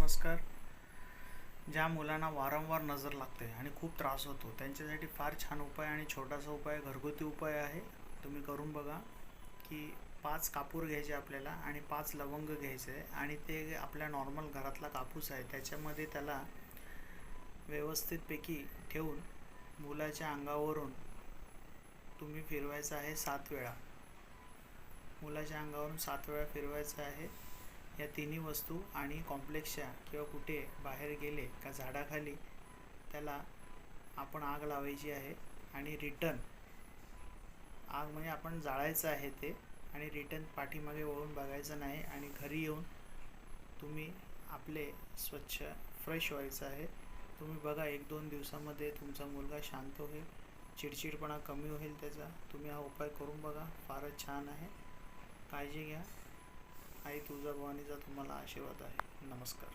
नमस्कार. ज्या मुलांना वारंवार नजर लागते आणि खूप त्रास होतो त्यांच्यासाठी फार छान उपाय आणि छोटासा उपाय, घरगुती उपाय आहे. तुम्ही करून बघा. की 5 कापूर घ्यायचे आपल्याला आणि 5 लवंग घ्यायचे आहे आणि ते आपल्या नॉर्मल घरातला कापूस आहे त्याच्यामध्ये त्याला व्यवस्थितपैकी ठेवून मुलाच्या अंगावरून तुम्ही फिरवायचं आहे 7 वेळा. मुलाच्या अंगावरून 7 वेळा फिरवायचं आहे. या तिन्ही वस्तू आणि कॉम्प्लेक्सच्या किंवा कुठे बाहेर गेले का झाडाखाली त्याला आपण आग लावायची आहे आणि रिटर्न आग म्हणजे आपण जाळायचं आहे ते आणि रिटर्न पाठीमागे वळून बघायचं नाही आणि घरी येऊन तुम्ही आपले स्वच्छ फ्रेश व्हायचं आहे. तुम्ही बघा 1-2 दिवसामध्ये तुमचा मुलगा शांत होईल, चिडचिडपणा कमी होईल त्याचा. तुम्ही हा उपाय करून बघा, फारच छान आहे. काळजी घ्या. आई तुळजाभवानीचा तुम्हाला आशीर्वाद आहे. नमस्कार.